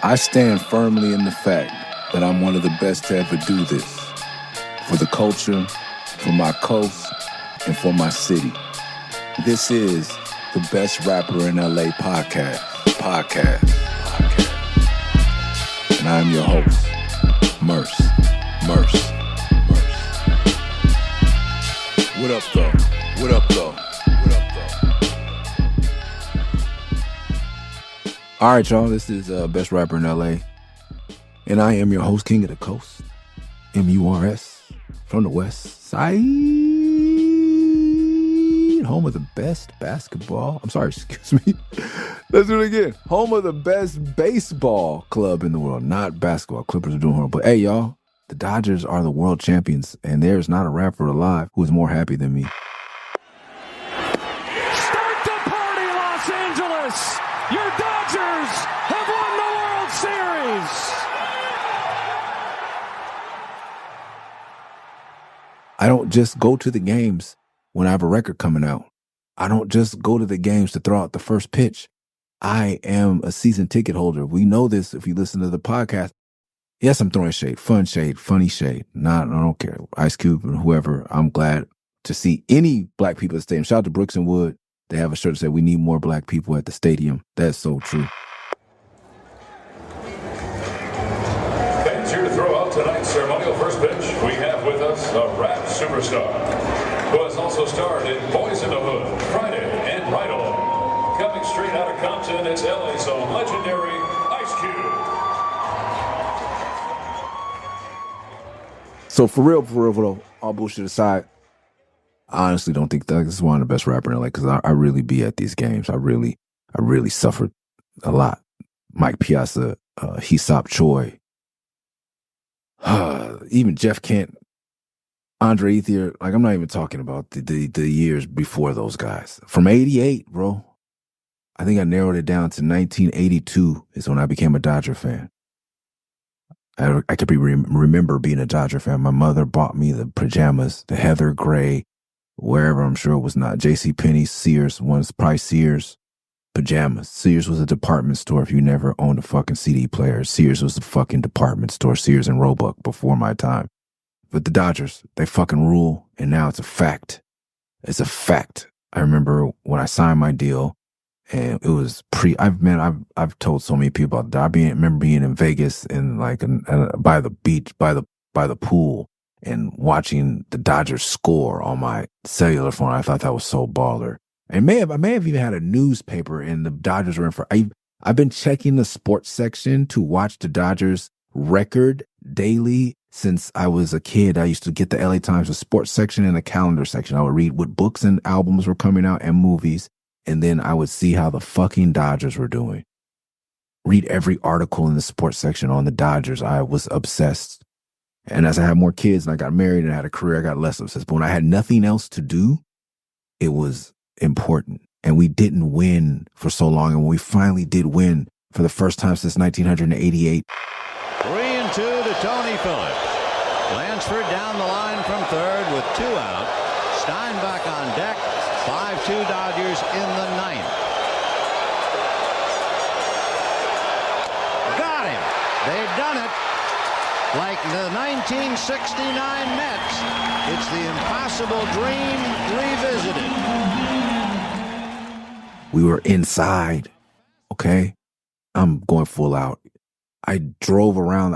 I stand firmly in the fact that I'm one of the best to ever do this. For the culture, for my coast, and for my city. This is the Best Rapper in L.A.Podcast. And I'm your host, Murs. What up, though? All right, y'all, this is Best Rapper in L.A. And I am your host, King of the Coast, Murs, from the West Side, home of the best basketball. I'm sorry, excuse me. Let's do it again. Home of the best baseball club in the world, not basketball. Clippers are doing horrible. But hey, y'all, the Dodgers are the world champions, and there's not a rapper alive who is more happy than me. Start the party, Los Angeles! Your Dodgers have won the World Series! I don't just go to the games when I have a record coming out. I don't just go to the games to throw out the first pitch. I am a season ticket holder. We know this if you listen to the podcast. Yes, I'm throwing shade, fun shade, funny shade. I don't care. Ice Cube and whoever. I'm glad to see any black people at the stadium. Shout out to Brooks and Wood. They have a shirt that said, "We need more black people at the stadium." That's so true. Fans here to throw out tonight's ceremonial first pitch. We have with us a rap superstar who has also starred in Boys in the Hood, Friday, and Right On. Coming straight out of Compton, it's LA's own legendary Ice Cube. So for real, all bullshit aside, I honestly don't think Thug is one of the best rappers in LA because I really be at these games. I really suffered a lot. Mike Piazza, Hesop Choi, even Jeff Kent, Andre Ethier. Like, I'm not even talking about the years before those guys. From 88, bro. I think I narrowed it down to 1982 is when I became a Dodger fan. I could remember being a Dodger fan. My mother bought me the pajamas, the heather gray, wherever, I'm sure it was not JCPenney, Sears, probably Sears pajamas. Sears was a department store. If you never owned a fucking CD player, Sears was the fucking department store. Sears and Roebuck before my time. But the Dodgers, they fucking rule, and now it's a fact. It's a fact. I remember when I signed my deal, and it was I've told so many people about that. I remember being in Vegas and like by the beach, by the pool, and watching the Dodgers score on my cellular phone. I thought that was so baller. And I may have even had a newspaper, and the Dodgers were in for. I've been checking the sports section to watch the Dodgers record daily since I was a kid. I used to get the LA Times, the sports section and the calendar section. I would read what books and albums were coming out and movies. And then I would see how the fucking Dodgers were doing. Read every article in the sports section on the Dodgers. I was obsessed. And as I had more kids and I got married and I had a career, I got less obsessed. But when I had nothing else to do, it was important. And we didn't win for so long. And when we finally did win for the first time since 1988. 3-2 to Tony Phillips. Lansford down the line from third with 2 out. Steinbach on deck. 5-2 Dodgers in the 9th. Got him. They've done it. Like the 1969 Mets. It's the impossible dream revisited. We were inside. Okay? I'm going full out. I drove around.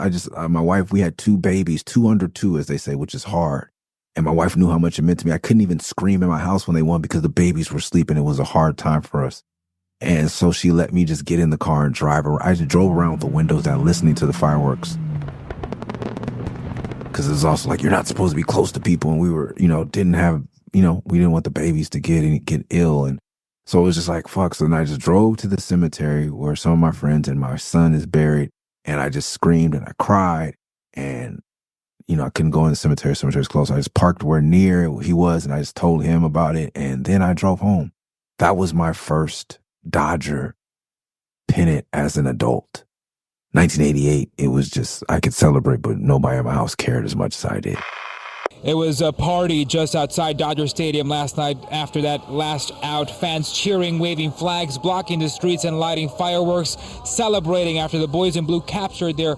My wife, we had 2 babies, 2 under 2, as they say, which is hard. And my wife knew how much it meant to me. I couldn't even scream in my house when they won because the babies were sleeping. It was a hard time for us. And so she let me just get in the car and drive around. I just drove around with the windows down listening to the fireworks. Because it was also like, you're not supposed to be close to people. And we were, we didn't want the babies to get ill. And so it was just like, fuck. So then I just drove to the cemetery where some of my friends and my son is buried. And I just screamed and I cried. And I couldn't go in the cemetery. Cemetery's close. I just parked where near he was, and I just told him about it. And then I drove home. That was my first Dodger pennant as an adult. 1988, it was just, I could celebrate, but nobody in my house cared as much as I did. It was a party just outside Dodger Stadium last night after that last out. Fans cheering, waving flags, blocking the streets, and lighting fireworks, celebrating after the Boys in Blue captured their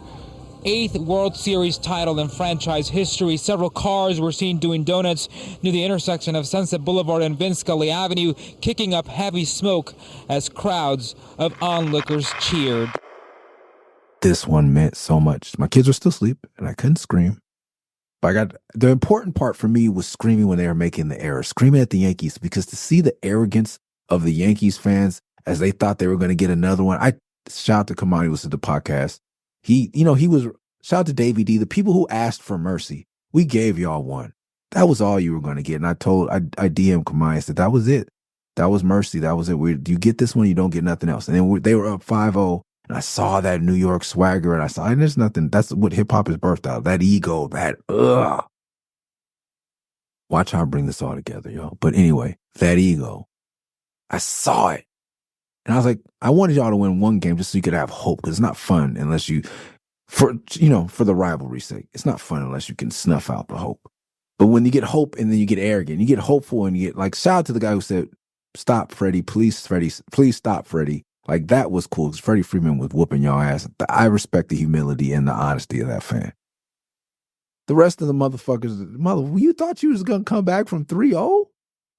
8th World Series title in franchise history. Several cars were seen doing donuts near the intersection of Sunset Boulevard and Vince Scully Avenue, kicking up heavy smoke as crowds of onlookers cheered. This one meant so much. My kids were still asleep, and I couldn't scream. But the important part for me was screaming when they were making the error, screaming at the Yankees, because to see the arrogance of the Yankees fans as they thought they were going to get another one. I shout out to Kamani, was at the podcast. Shout out to Davey D, the people who asked for mercy. We gave y'all one. That was all you were going to get. And I DM'd Kamani, I said, that was it. That was mercy. That was it. You get this one, you don't get nothing else. And then they were up 5-0. And I saw that New York swagger, and there's nothing. That's what hip hop is birthed out of. That ego, Watch how I bring this all together, yo. But anyway, that ego, I saw it. And I was like, I wanted y'all to win one game just so you could have hope, because it's not fun unless for the rivalry's sake, it's not fun unless you can snuff out the hope. But when you get hope and then you get arrogant, you get hopeful and you get, like, shout out to the guy who said, stop, Freddie, please stop, Freddie. Like, that was cool, because Freddie Freeman was whooping y'all ass. I respect the humility and the honesty of that fan. The rest of the motherfuckers, you thought you was going to come back from 3-0?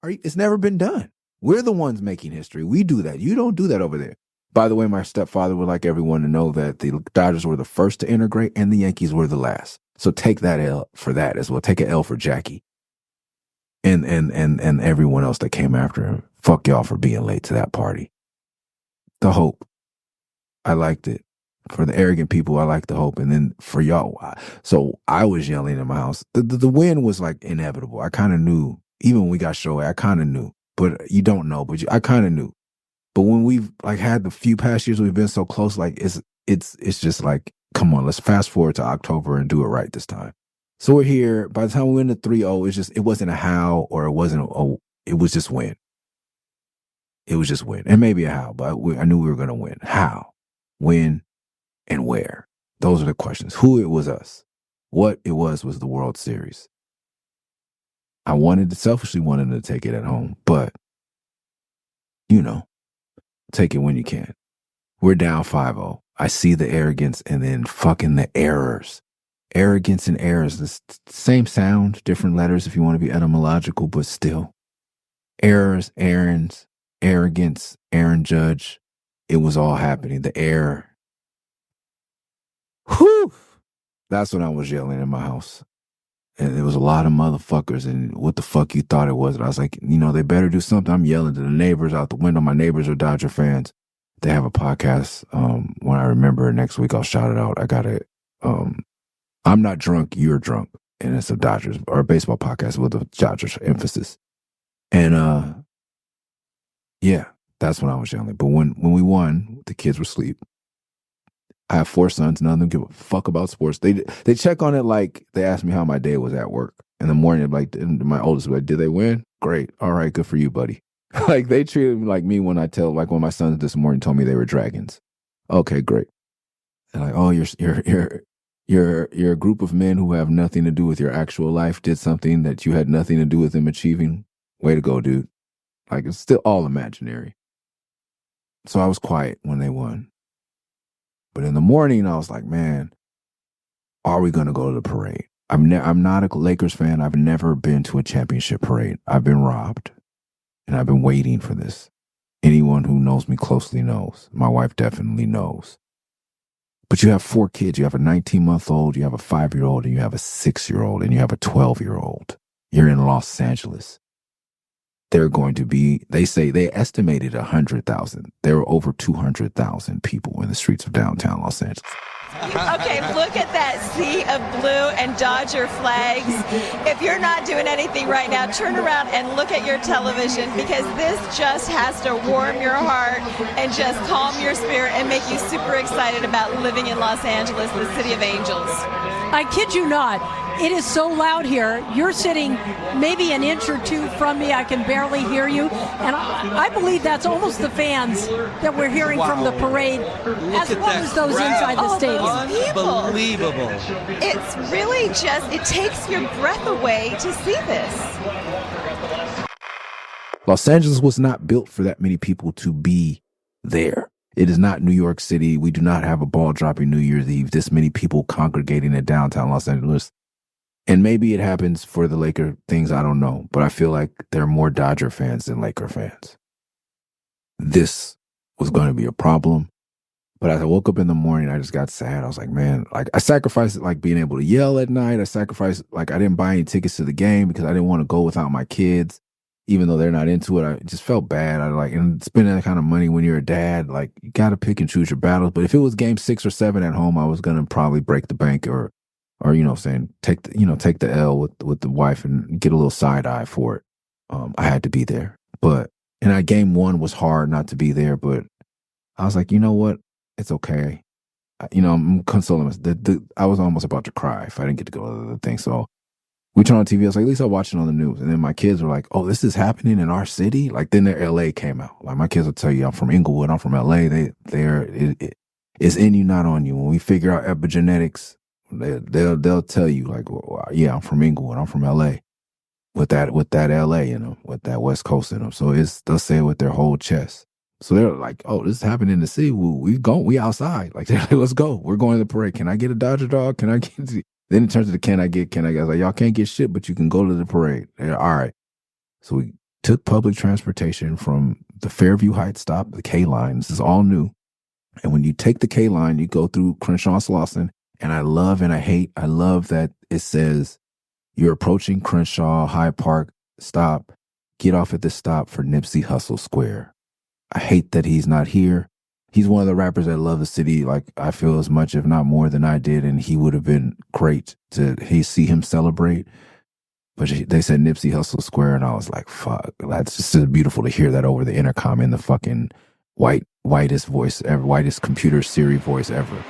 It's never been done. We're the ones making history. We do that. You don't do that over there. By the way, my stepfather would like everyone to know that the Dodgers were the first to integrate and the Yankees were the last. So take that L for that as well. Take an L for Jackie and everyone else that came after him. Fuck y'all for being late to that party. The hope. I liked it. For the arrogant people, I liked the hope. And then for y'all, so I was yelling in my house. The win was like inevitable. I kind of knew. Even when we got Shohei, I kind of knew. But you don't know. But I kind of knew. But when we've like had the few past years we've been so close, like it's just like, come on, let's fast forward to October and do it right this time. So we're here. By the time we win the 3-0, it wasn't a how, or it was just win. It was just win. And maybe a how, but I knew we were going to win. How, when, and where? Those are the questions. Who it was us. What it was the World Series. I selfishly wanted to take it at home, but, take it when you can. We're down 5-0. I see the arrogance and then fucking the errors. Arrogance and errors. The same sound, different letters if you want to be etymological, but still. Errors, errands, arrogance, Aaron Judge. It was all happening. The error. Whew. That's when I was yelling in my house. And there was a lot of motherfuckers, and what the fuck you thought it was? And I was like, they better do something. I'm yelling to the neighbors out the window. My neighbors are Dodger fans. They have a podcast. When I remember next week, I'll shout it out. I got it. I'm not drunk, you're drunk. And it's a Dodgers or a baseball podcast with a Dodgers emphasis. And yeah, that's when I was yelling. But when we won, the kids were asleep. I have 4 sons. None of them give a fuck about sports. They check on it like they asked me how my day was at work. In the morning, like, my oldest was like, did they win? Great. All right, good for you, buddy. Like, they treated me like me when when my sons this morning told me they were dragons. Okay, great. And like, oh, you're a group of men who have nothing to do with your actual life, did something that you had nothing to do with them achieving. Way to go, dude. Like, it's still all imaginary. So I was quiet when they won. But in the morning, I was like, man, are we going to go to the parade? I'm not a Lakers fan. I've never been to a championship parade. I've been robbed. And I've been waiting for this. Anyone who knows me closely knows. My wife definitely knows. But you have 4 kids. You have a 19-month-old, you have a 5-year-old, and you have a 6-year-old, and you have a 12-year-old. You're in Los Angeles. They're going to be, they estimated 100,000. There were over 200,000 people in the streets of downtown Los Angeles. Okay, look at that sea of blue and Dodger flags. If you're not doing anything right now, turn around and look at your television, because this just has to warm your heart and just calm your spirit and make you super excited about living in Los Angeles, the city of angels. I kid you not. It is so loud here. You're sitting maybe an inch or two from me. I can barely hear you. And I believe that's almost the fans that we're hearing from the parade, as well as those inside the stadium. Unbelievable. It's really just, it takes your breath away to see this. Los Angeles was not built for that many people to be there. It is not New York City. We do not have a ball dropping New Year's Eve. This many people congregating in downtown Los Angeles. And maybe it happens for the Laker things, I don't know. But I feel like there are more Dodger fans than Laker fans. This was going to be a problem. But as I woke up in the morning, I just got sad. I was like, man, like I sacrificed like being able to yell at night. I sacrificed, like I didn't buy any tickets to the game because I didn't want to go without my kids. Even though they're not into it, I just felt bad. I like, and spending that kind of money when you're a dad, like you got to pick and choose your battles. But if it was game 6 or 7 at home, I was going to probably break the bank or, you know, saying take the L with the wife and get a little side eye for it. I had to be there, game 1 was hard not to be there, but I was like, you know what? It's okay. I'm consoling myself. I was almost about to cry if I didn't get to go to the thing. So we turned on TV. I was like, at least I'll watch it on the news. And then my kids were like, oh, this is happening in our city? Like, then their L.A. came out. Like, my kids will tell you, I'm from Inglewood. I'm from L.A. It's in you, not on you. When we figure out epigenetics, they'll tell you, like, well, yeah, I'm from Inglewood. I'm from L.A. With that L.A. in them, with that West Coast in them. So they'll say it with their whole chest. So they're like, oh, this is happening in the city. We outside. Like, they're like, let's go. We're going to the parade. Can I get a Dodger dog? Can I get... Then it turns to the can I get? I was like, y'all can't get shit, but you can go to the parade. They're, all right. So we took public transportation from the Fairview Heights stop, the K line. This is all new. And when you take the K line, you go through Crenshaw and Slauson. And I love that it says you're approaching Crenshaw, Hyde Park stop. Get off at this stop for Nipsey Hussle Square. I hate that he's not here. He's one of the rappers that love the city, like I feel as much, if not more, than I did, and he would have been great to see him celebrate. But they said Nipsey Hussle Square, and I was like, fuck, that's just so beautiful to hear that over the intercom in the fucking whitest voice ever, whitest computer Siri voice ever. The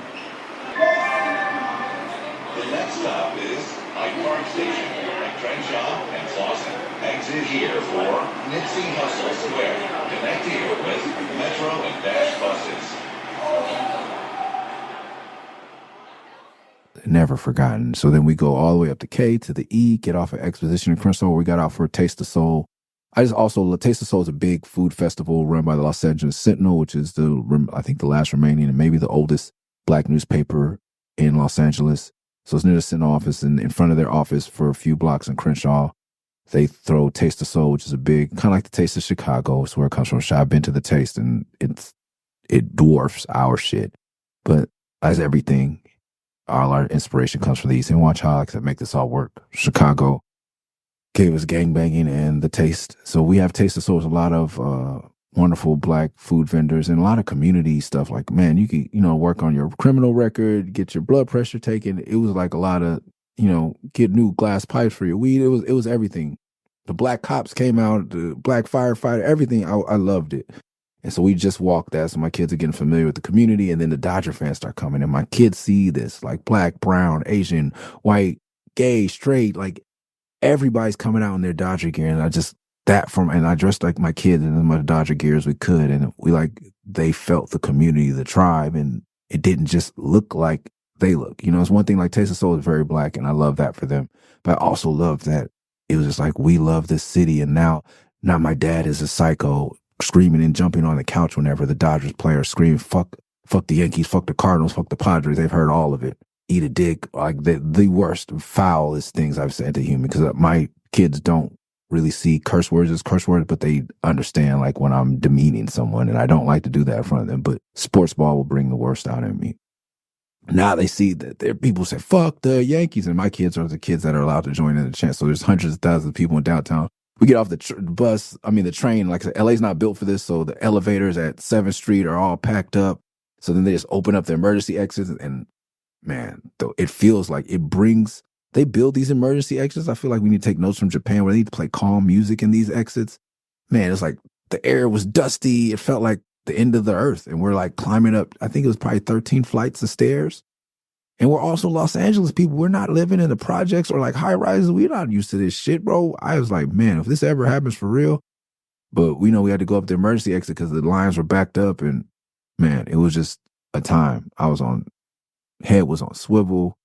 next stop is Hyde Park Station at Crenshaw and Slauson. Exit here for Nipsey Hussle Square. Connect here with Metro and Dash buses. Never forgotten. So then we go all the way up to K to the E, get off at Exposition in Crenshaw. We got out for Taste of Soul. Taste of Soul is a big food festival run by the Los Angeles Sentinel, which is I think the last remaining and maybe the oldest black newspaper in Los Angeles. So it's near the Sentinel office, and in front of their office for a few blocks in Crenshaw, they throw Taste of Soul, which is a big, kind of like the Taste of Chicago. It's where it comes from. I've been to the Taste, and it dwarfs our shit. But as everything, all our inspiration comes from these. And watch how I can make this all work. Chicago gave us gangbanging and the Taste. So we have Taste of Soul. There's a lot of wonderful black food vendors and a lot of community stuff. Like, man, you can, work on your criminal record, get your blood pressure taken. It was like a lot of, get new glass pipes for your weed. It was everything. The black cops came out, the black firefighter, everything. I loved it. And so we just walked that. So my kids are getting familiar with the community. And then the Dodger fans start coming. And my kids see this, like black, brown, Asian, white, gay, straight, like everybody's coming out in their Dodger gear. And I dressed like my kids in as much Dodger gear as we could. And they felt the community, the tribe. And it didn't just look like they look. It's one thing, like Taste of Soul is very black, and I love that for them. But I also love that it was just like, we love this city. And now my dad is a psycho, screaming and jumping on the couch whenever the Dodgers players scream, fuck the Yankees, fuck the Cardinals, fuck the Padres. They've heard all of it. Eat a dick, like the worst, foulest things I've said to human, because my kids don't really see curse words as curse words, but they understand like when I'm demeaning someone, and I don't like to do that in front of them. But sports ball will bring the worst out in me. Now they see that there people say, fuck the Yankees, and my kids are the kids that are allowed to join in the chant. So there's hundreds of thousands of people in downtown. We get off the train, like I said, LA's not built for this, so the elevators at 7th Street are all packed up. So then they just open up the emergency exits, and man, it feels like they build these emergency exits. I feel like we need to take notes from Japan where they need to play calm music in these exits. Man, it's like the air was dusty. It felt like the end of the earth, and we're like climbing up, I think it was probably 13 flights of stairs. And we're also Los Angeles people. We're not living in the projects or like high rises. We're not used to this shit, bro. I was like, man, if this ever happens for real. But we know we had to go up the emergency exit because the lines were backed up. And man, it was just a time. Head was on swivel.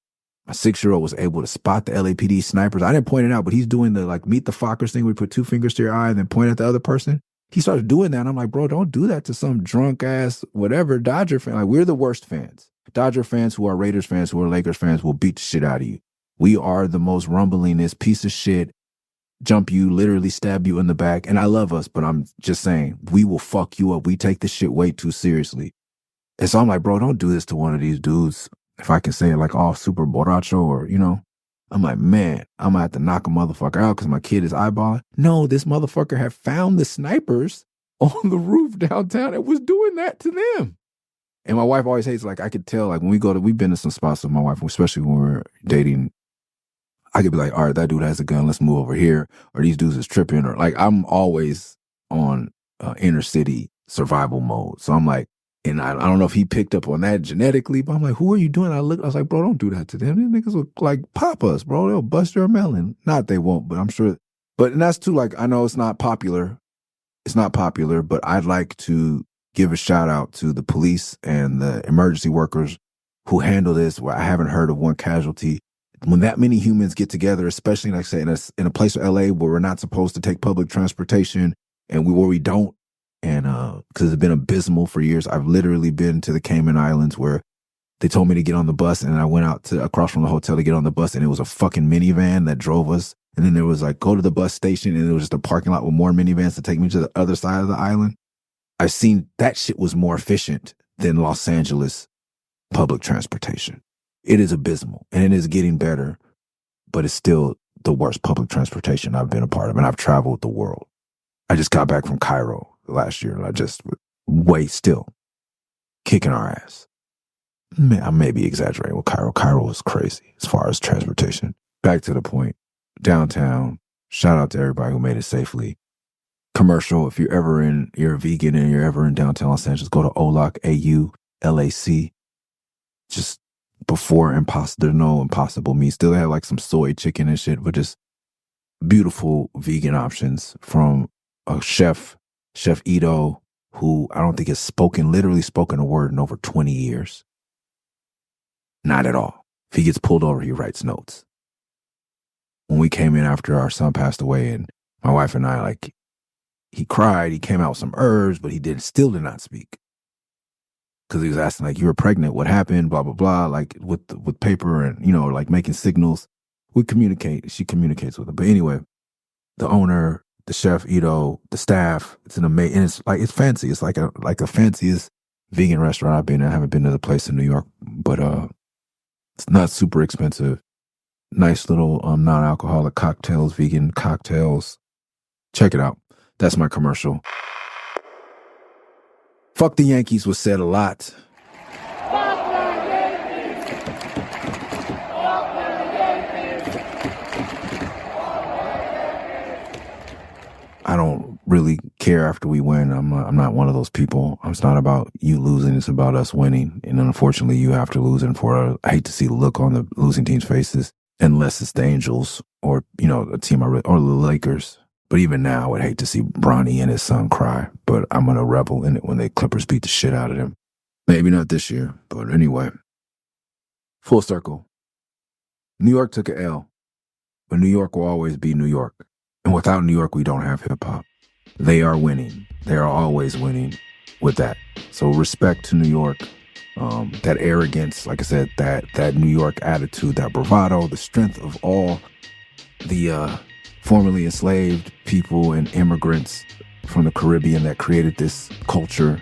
My 6-year-old was able to spot the LAPD snipers. I didn't point it out, but he's doing the like meet the Fockers thing where you put 2 fingers to your eye and then point at the other person. He starts doing that. And I'm like, bro, don't do that to some drunk ass, whatever, Dodger fan. Like, we're the worst fans. Dodger fans who are Raiders fans, who are Lakers fans will beat the shit out of you. We are the most rumblingest piece of shit, jump you, literally stab you in the back. And I love us, but I'm just saying, we will fuck you up. We take this shit way too seriously. And so I'm like, bro, don't do this to one of these dudes. If I can say it like all super borracho or, you know, I'm like, man, I'm gonna have to knock a motherfucker out because my kid is eyeballing. No, this motherfucker had found the snipers on the roof downtown and was doing that to them. And my wife always hates, like, I could tell, like, when we've been to some spots with my wife, especially when we're dating, I could be like, all right, that dude has a gun, let's move over here. Or these dudes is tripping. Or like, I'm always on inner city survival mode. So I'm like, and I don't know if he picked up on that genetically, but I'm like, who are you doing? I was like, bro, don't do that to them. These niggas will like pop us, bro. They'll bust your melon. Not they won't, but I'm sure. And that's too, like, I know it's not popular. It's not popular, but I'd like to give a shout out to the police and the emergency workers who handle this, where I haven't heard of one casualty. When that many humans get together, especially, like I say, in a place of LA where we're not supposed to take public transportation and where we don't, and because it's been abysmal for years. I've literally been to the Cayman Islands where they told me to get on the bus, and I went out to across from the hotel to get on the bus, and it was a fucking minivan that drove us. And then there was like, go to the bus station, and it was just a parking lot with more minivans to take me to the other side of the island. I've seen that shit was more efficient than Los Angeles public transportation. It is abysmal, and it is getting better, but it's still the worst public transportation I've been a part of, and I've traveled the world. I just got back from Cairo last year, and I just still kicking our ass. I may be exaggerating with Cairo. Cairo is crazy as far as transportation. Back to the point. Downtown, shout out to everybody who made it safely. Commercial, if you're a vegan and you're ever in downtown Los Angeles, go to OLAC, AULAC. Just before there's no impossible meat. Still have like some soy chicken and shit, but just beautiful vegan options from a Chef Ito, who I don't think has literally spoken a word in over 20 years. Not at all. If he gets pulled over, he writes notes. When we came in after our son passed away, and my wife and I, like, he cried, he came out with some herbs, but he still did not speak. Because he was asking, like, you were pregnant, what happened, blah, blah, blah, like with paper and, you know, like making signals. We communicate, she communicates with him. But anyway, the owner, the chef, Ito, the staff, it's an amazing, and it's fancy. It's like a fanciest vegan restaurant I've been in. I haven't been to the place in New York, but it's not super expensive. Nice little non-alcoholic cocktails, vegan cocktails. Check it out. That's my commercial. Fuck the Yankees was said a lot. I don't really care after we win. I'm not one of those people. It's not about you losing. It's about us winning. And unfortunately, you have to lose. And I hate to see the look on the losing team's faces, unless it's the Angels or, you know, a team or the Lakers. But even now, I would hate to see Bronny and his son cry. But I'm going to revel in it when the Clippers beat the shit out of them. Maybe not this year, but anyway. Full circle. New York took an L, but New York will always be New York. And without New York, we don't have hip-hop. They are winning. They are always winning with that. So respect to New York. That arrogance, like I said, that New York attitude, that bravado, the strength of all the formerly enslaved people and immigrants from the Caribbean that created this culture.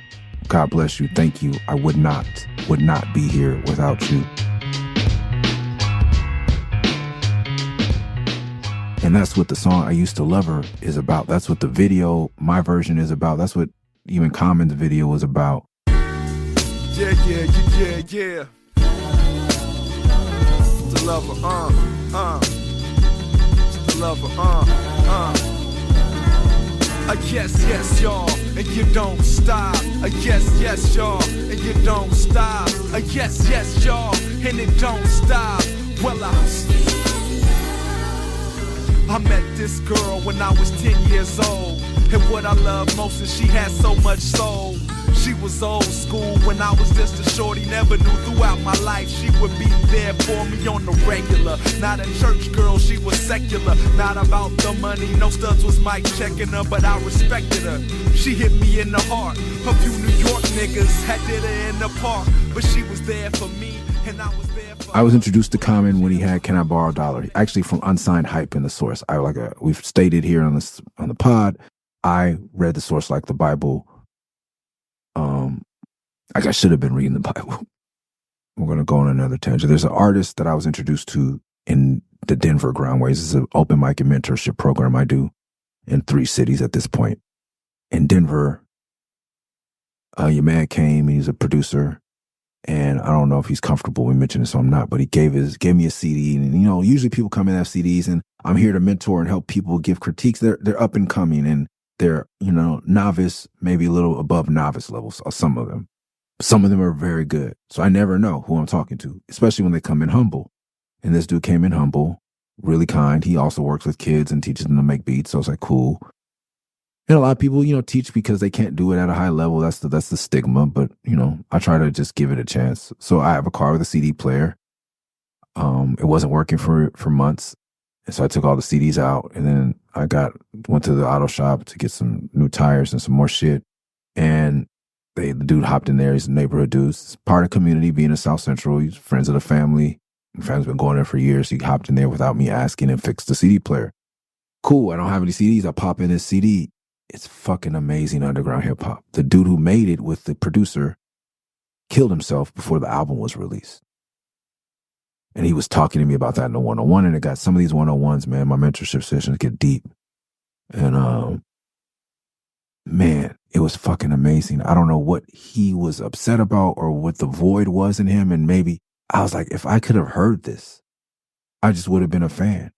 God bless you. Thank you. I would not be here without you. And that's what the song I Used to Love Her is about. That's what the video, my version, is about. That's what even Common's video was about. Yeah. To love her, to love her, Yes, y'all, and you don't stop. Yes, y'all, and you don't stop. Yes, y'all, and it don't stop. Well, I met this girl when I was 10 years old. And what I love most is she had so much soul. She was old school when I was just a shorty. Never knew throughout my life she would be there for me on the regular. Not a church girl, she was secular. Not about the money, no studs was mic checking her, but I respected her. She hit me in the heart. A few New York niggas had did her in the park, but she was there for me, and I was there for her. I was introduced to Common when he had "Can I Borrow a Dollar?" Actually, from Unsigned Hype in the source. We've stated here on the pod. I read the source like the Bible. I should have been reading the Bible. We're going to go on another tangent. There's an artist that I was introduced to in the Denver Groundways. It's an open mic and mentorship program I do in 3 cities at this point. In Denver, your man came, and he's a producer, and I don't know if he's comfortable with mentioning this, so I'm not, but he gave me a CD, and usually people come in and have CDs, and I'm here to mentor and help people give critiques. They're up and coming, and they're, novice, maybe a little above novice levels, some of them. Some of them are very good. So I never know who I'm talking to, especially when they come in humble. And this dude came in humble, really kind. He also works with kids and teaches them to make beats. So it's like, cool. And a lot of people, teach because they can't do it at a high level. That's the stigma. But, I try to just give it a chance. So I have a car with a CD player. It wasn't working for months. And so I took all the CDs out, and then I went to the auto shop to get some new tires and some more shit. And the dude hopped in there. He's a neighborhood dude. He's part of the community, being in South Central. He's friends of the family. My family's been going there for years. He hopped in there without me asking and fixed the CD player. Cool. I don't have any CDs. I pop in this CD. It's fucking amazing underground hip hop. The dude who made it with the producer killed himself before the album was released. And he was talking to me about that in the 101, and it got some of these 101s, man, my mentorship sessions get deep. And, man, it was fucking amazing. I don't know what he was upset about or what the void was in him. And maybe I was like, if I could have heard this, I just would have been a fan.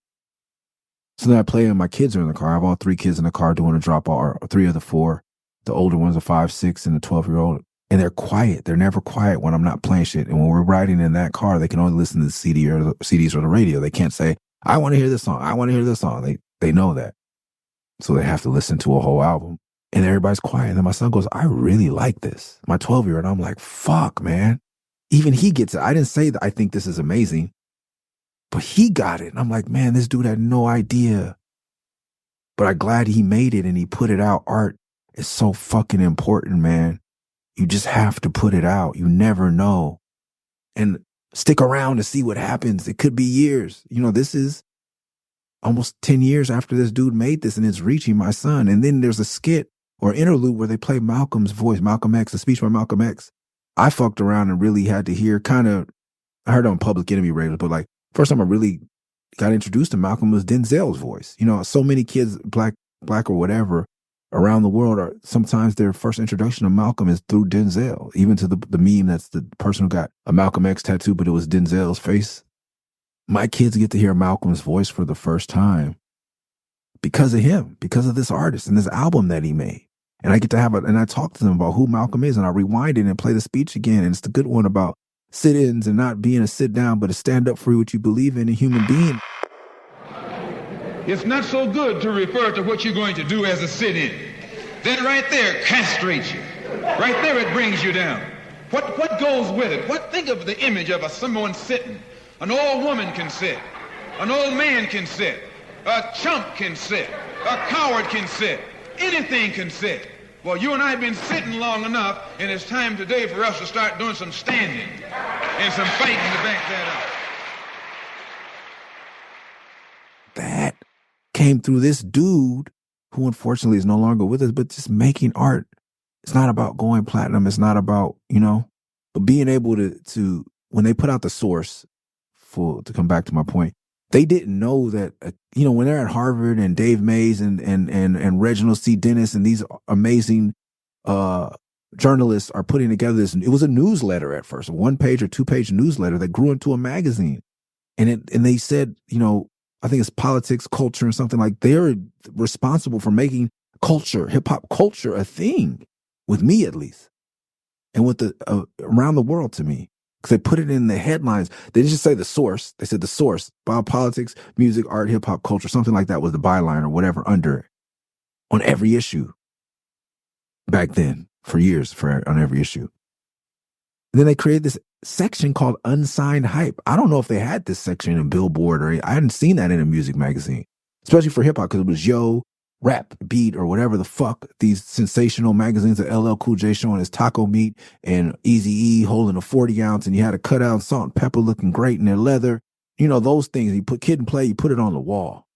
So then I play, and my kids are in the car. I have all 3 kids in the car doing a drop off, or 3 of the 4. The older ones are 5, 6, and the 12-year-old. And they're quiet. They're never quiet when I'm not playing shit. And when we're riding in that car, they can only listen to the CD or the CDs or the radio. They can't say, I want to hear this song. I want to hear this song. They know that. So they have to listen to a whole album. And everybody's quiet. And then my son goes, I really like this. My 12-year-old, I'm like, fuck, man. Even he gets it. I didn't say that I think this is amazing, but he got it. And I'm like, man, this dude had no idea. But I'm glad he made it and he put it out. Art is so fucking important, man. You just have to put it out. You never know. And stick around to see what happens. It could be years. This is almost 10 years after this dude made this, and it's reaching my son. And then there's a skit or interlude where they play Malcolm's voice, Malcolm X, a speech by Malcolm X. I fucked around and really had to hear I heard on Public Enemy radio, but like first time I really got introduced to Malcolm was Denzel's voice. So many kids, black or whatever, around the world sometimes their first introduction to Malcolm is through Denzel. Even to the meme that's the person who got a Malcolm X tattoo, but it was Denzel's face. My kids get to hear Malcolm's voice for the first time because of him, because of this artist and this album that he made. And I get to and I talk to them about who Malcolm is, and I rewind it and play the speech again. And it's the good one about sit-ins and not being a sit-down, but a stand up for what you believe in, a human being. It's not so good to refer to what you're going to do as a sit-in. That right there castrates you. Right there it brings you down. What goes with it? Think of the image of someone sitting. An old woman can sit. An old man can sit. A chump can sit. A coward can sit. Anything can sit. Well, you and I have been sitting long enough, and it's time today for us to start doing some standing and some fighting to back that up. That came through this dude who unfortunately is no longer with us, but just making art. It's not about going platinum. It's not about, but being able to when they put out the source, to come back to my point, they didn't know that, when they're at Harvard and Dave Mays and Reginald C. Dennis and these amazing journalists are putting together this. It was a newsletter at first, a 1-page or 2-page newsletter that grew into a magazine. And they said, I think it's politics, culture, and something like they're responsible for making culture, hip hop culture, a thing with me at least, and with the around the world to me. Because they put it in the headlines. They didn't just say the source. They said the source, biopolitics, music, art, hip hop culture, something like that was the byline or whatever under it on every issue back then for years on every issue. And then they created this section called Unsigned Hype. I don't know if they had this section in Billboard or I hadn't seen that in a music magazine, especially for hip hop, because it was Yo, Rap, Beat, or whatever the fuck these sensational magazines of LL Cool J showing his taco meat and Eazy-E holding a 40 ounce, and you had a cutout Salt and Pepper looking great in their leather. You know, those things. You put Kid and Play, you put it on the wall.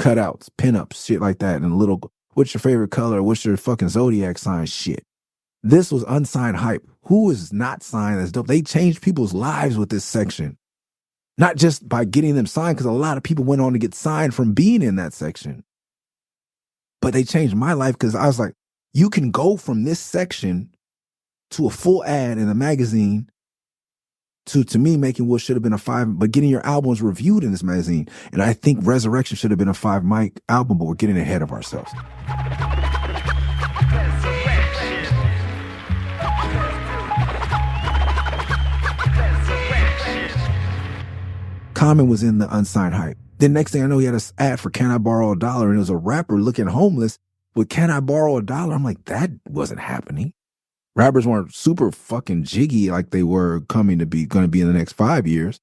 Cutouts, pinups, shit like that, and a little, what's your favorite color? What's your fucking zodiac sign shit? This was Unsigned Hype. Who is not signed? That's dope. They changed people's lives with this section. Not just by getting them signed, because a lot of people went on to get signed from being in that section. But they changed my life because I was like, you can go from this section to a full ad in a magazine to me making what should have been a 5, but getting your albums reviewed in this magazine. And I think Resurrection should have been a 5 mic album, but we're getting ahead of ourselves. Common was in the Unsigned Hype. Then next thing I know, he had an ad for Can I Borrow $1? And it was a rapper looking homeless with Can I Borrow $1? I'm like, that wasn't happening. Rappers weren't super fucking jiggy like they were going to be in the next 5 years.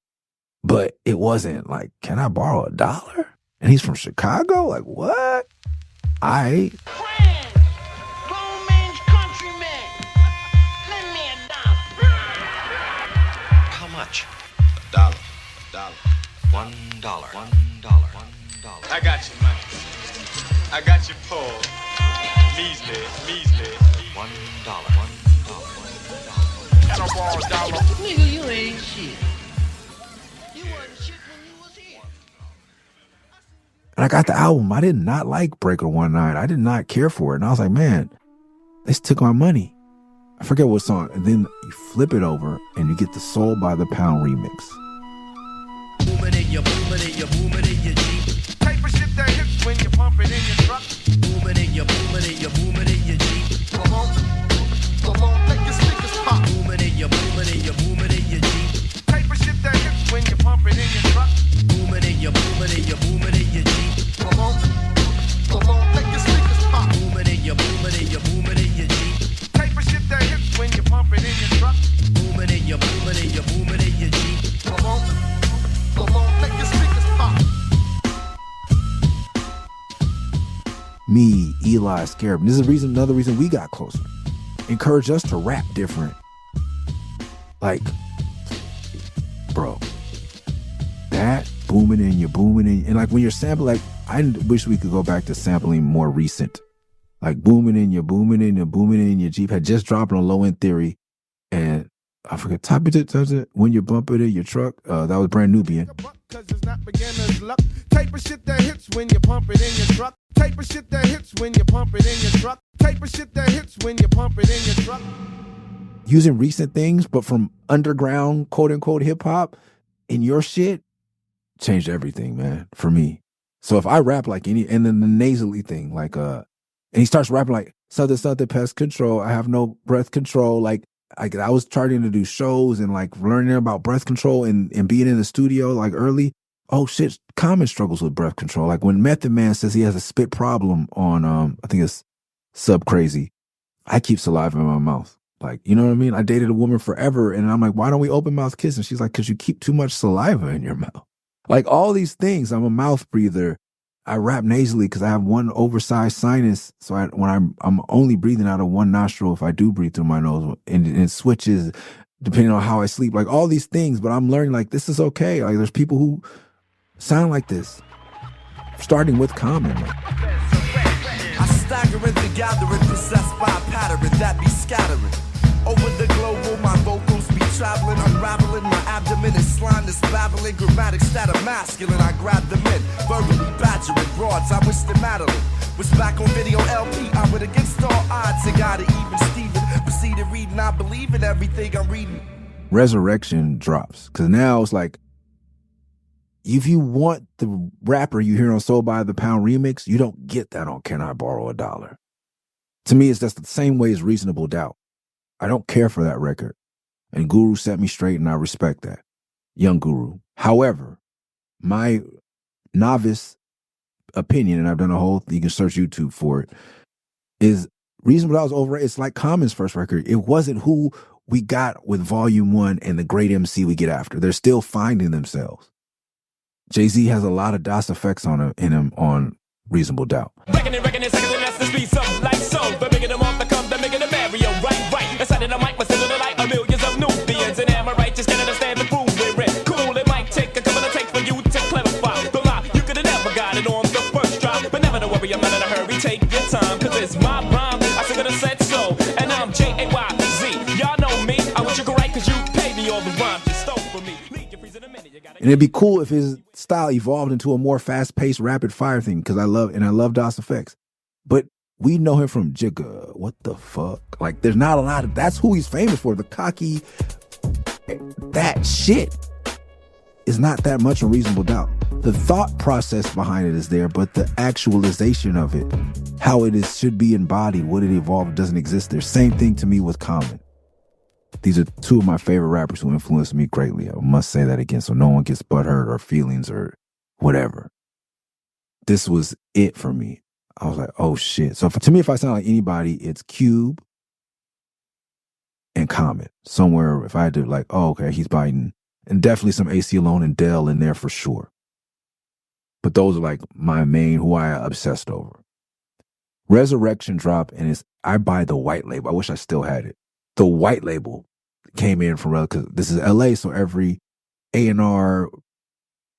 But it wasn't like, can I borrow $1? And he's from Chicago? Like, what? I How much? $1. $1. I got you, man. I got you, Paul. Measly. $1. Can I borrow $1? Nigga, you ain't shit. You wasn't shit when you was here. And I got the album. I did not like Breaker 19. I did not care for it. And I was like, man, they took my money. I forget what song. And then you flip it over and you get the Soul by the Pound remix. Booming in your Jeep. Type of shit that hits when you pump it in your truck. Booming in your Jeep. Come on, make your speakers pop. Booming in your Jeep. Type of shit that hits when you pump it in your truck. Booming in your Jeep. Come on, make your speakers pop. Booming in your Jeep. Type of shit that hits when you pump it in your truck. Booming in your Jeep. Come on, make your speakers pop. Me, Eli, Scarab. This is another reason we got closer. Encourage us to rap different. Like, bro, that booming in, and like when you're sampling, like I wish we could go back to sampling more recent. Like booming in your Jeep had just dropped on Low End Theory, and I forget, top it when you bump it in your truck. That was Brand Nubian. Cause it's not beginner's luck. Type of shit that hits when you pump it in your truck. Type of shit that hits when you pump it in your truck. Type of shit that hits when you pump it in your truck. Using recent things, but from underground, quote unquote, hip hop in your shit changed everything, man, for me. So if I rap like and then the nasally thing, like, and he starts rapping like, something, pest control, I have no breath control, like I was starting to do shows and like learning about breath control and being in the studio like early. Oh shit, Common struggles with breath control. Like when Method Man says he has a spit problem on, I think it's Sub Crazy. I keep saliva in my mouth. Like, you know what I mean? I dated a woman forever and I'm like, why don't we open mouth kiss? And she's like, cause you keep too much saliva in your mouth. Like all these things. I'm a mouth breather. I rap nasally because I have one oversized sinus. So when I'm only breathing out of one nostril if I do breathe through my nose, and it switches depending on how I sleep. Like all these things, but I'm learning like this is okay. Like there's people who sound like this, starting with Common. I stagger into gathering, possessed by a pattern that be scattering. Over the global, my vocals be traveling, unraveling my abdomen and slime is babbling. Grammatics that are masculine, I grab them in, verbally badgering broads. I wish that Madeline was back on video LP. I would against all odds and got it even Steven. Proceeded reading, I believe in everything I'm reading. Resurrection drops because now it's like if you want the rapper you hear on Soul by the Pound remix, you don't get that on Can I Borrow $1? To me, it's just the same way as Reasonable Doubt. I don't care for that record. And Guru set me straight, and I respect that. Young Guru. However, my novice opinion, and I've done a whole, you can search YouTube for it, is Reasonable Doubt was overrated. It's like Common's first record. It wasn't who we got with Volume 1 and the great MC we get after. They're still finding themselves. Jay-Z has a lot of DOS effects in him on Reasonable Doubt. Reckon it, second and that's the speed, something like so. But making them off the come, they're making a Mario, right. That's the mic, but still the light, a millions of Nubians. And am I right, just can't understand the fool we're in. Cool, it might take a couple of takes for you to clarify. The lie, you could have never got it on the first drop. But never to worry, I'm not in a hurry, take your time. Cause it's my rhyme, I still could have said so. And I'm J-A-Y-Z, y'all know me. I wish you could write cause you paid me all the rhymes you stole from me. And it'd be cool if his style evolved into a more fast-paced, rapid-fire thing, because I love DOS effects. But we know him from Jigga. What the fuck? Like, there's not a lot of, that's who he's famous for. The cocky, that shit is not that much a Reasonable Doubt. The thought process behind it is there, but the actualization of it, how it is should be embodied, what it evolved, doesn't exist there. Same thing to me with Common. These are two of my favorite rappers who influenced me greatly. I must say that again so no one gets butthurt or feelings or whatever. This was it for me. I was like, oh shit. So to me, if I sound like anybody, it's Cube and Common. Somewhere, if I had to like, oh, okay, he's biting. And definitely some AC Alone and Dell in there for sure. But those are like my main, who I obsessed over. Resurrection dropped, and I buy the white label. I wish I still had it. The white label came in from, because this is LA, so every A&R,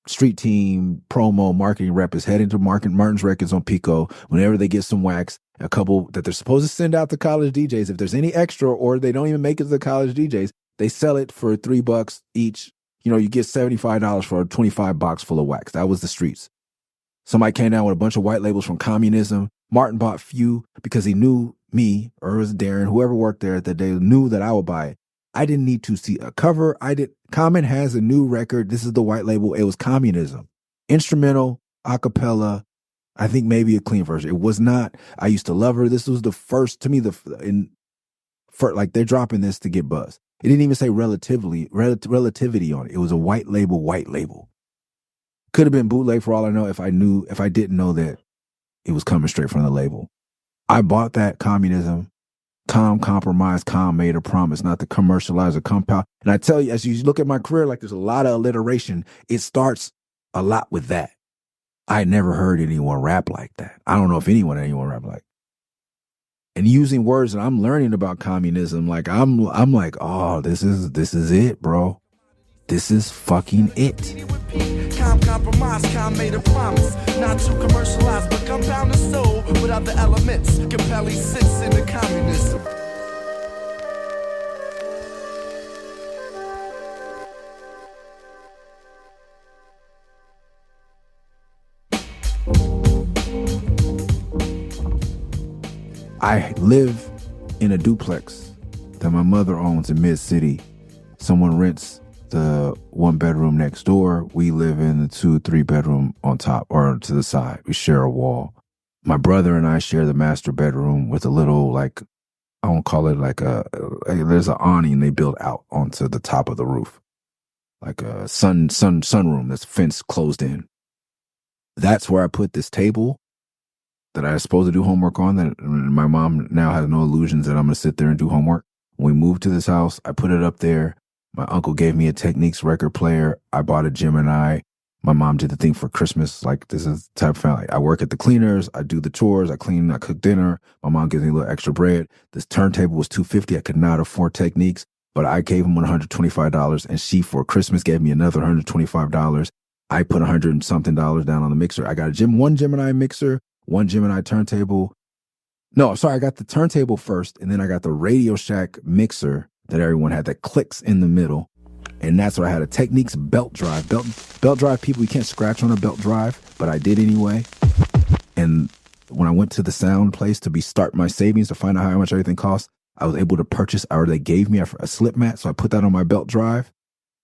street team, promo, marketing rep is heading to Martin's Records on Pico whenever they get some wax, a couple that they're supposed to send out to college DJs. If there's any extra or they don't even make it to the college DJs, they sell it for $3 each. You know, you get $75 for a 25 box full of wax. That was the streets. Somebody came down with a bunch of white labels from Communism. Martin bought few because he knew me, or it was Darren, whoever worked there that day, knew that I would buy it. I didn't need to see a cover. Common has a new record. This is the white label. It was Communism. Instrumental, a cappella, I think maybe a clean version. It was not I Used to Love Her. This was the first, to me, like they're dropping this to get buzz. It didn't even say relativity on it. It was a white label. Could have been bootleg for all I know if I didn't know that it was coming straight from the label. I bought that Communism. Com compromised, Com made a promise not to commercialize or compound. And I tell you, as you look at my career, like there's a lot of alliteration. It starts a lot with that. I never heard anyone rap like that. I don't know if anyone rap like. And using words that I'm learning about communism, like I'm like, oh, this is it, bro. This is fucking it. Compromise, made a promise not to commercialize, but compound the soul with other elements. Compelling sits in the communism. I live in a duplex that my mother owns in Mid-City. Someone rents the 1-bedroom next door. We live in the 2-3 bedroom on top or to the side. We share a wall. My brother and I share the master bedroom with a little, like, I won't call it like there's an awning they built out onto the top of the roof. Like a sunroom that's fence closed in. That's where I put this table that I was supposed to do homework on, that my mom now has no illusions that I'm going to sit there and do homework. When we moved to this house, I put it up there. My uncle gave me a Techniques record player. I bought a Gemini. My mom did the thing for Christmas. Like, this is the type of family. I work at the cleaners. I do the chores. I clean. I cook dinner. My mom gives me a little extra bread. This turntable was $250. I could not afford Techniques, but I gave him $125, and she, for Christmas, gave me another $125. I put $100 and something down on the mixer. I got one Gemini mixer, one Gemini turntable. No, sorry, I got the turntable first, and then I got the Radio Shack mixer that everyone had that clicks in the middle. And that's what I had, a Techniques belt drive. Belt drive, people, you can't scratch on a belt drive, but I did anyway. And when I went to the sound place to start my savings to find out how much everything cost, I was able to purchase, or they gave me a slip mat, so I put that on my belt drive.